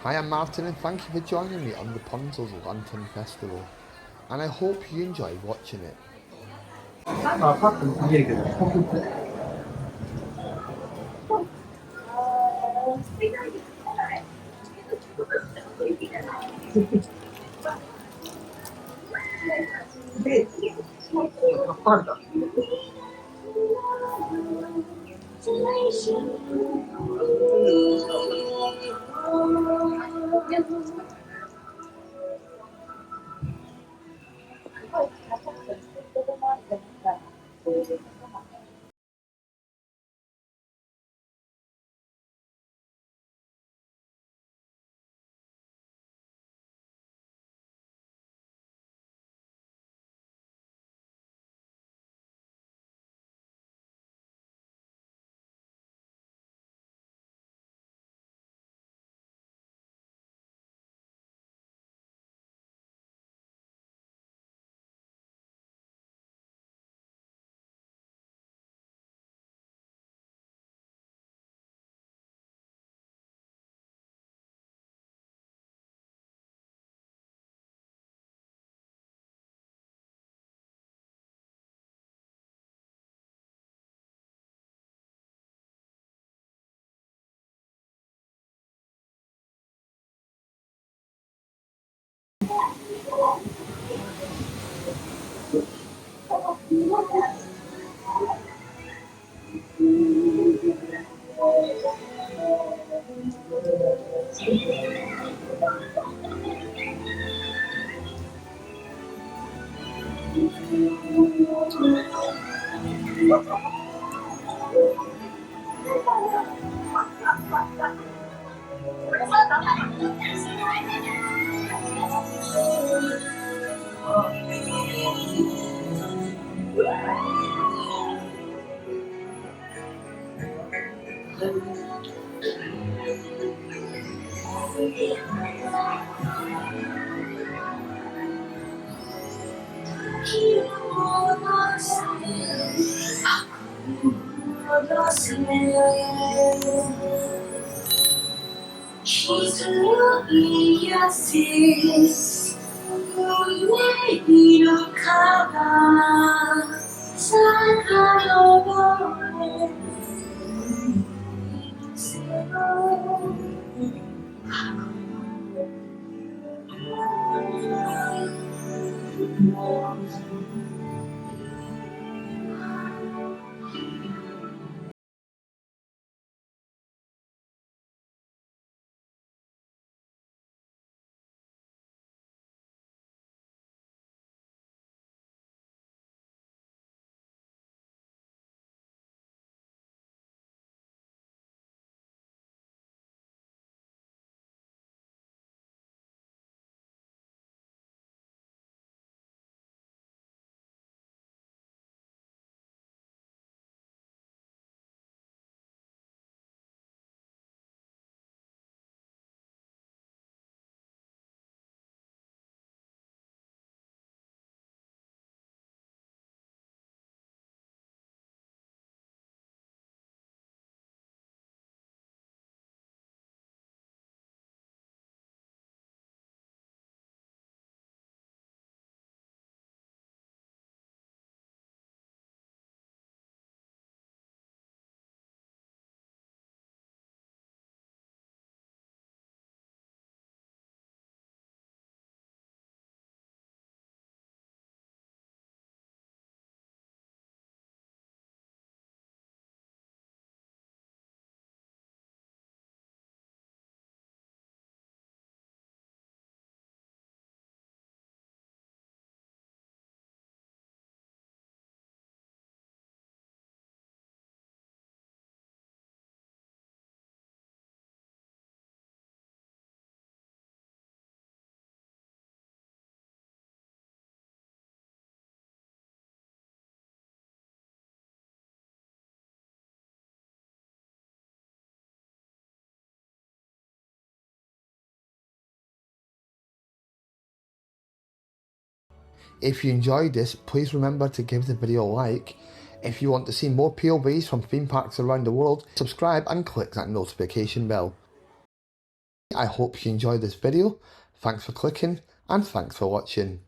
Hi, I'm Martin and thank you for joining me on Rapunzel's Lantern Festival. And I hope you enjoy watching it. 아, 파트 이 얘기를. 아빠다. If you enjoyed this, please remember to give the video a like. If you want to see more POVs from theme parks around the world, subscribe and click that notification bell. I hope you enjoyed this video. Thanks for clicking and thanks for watching.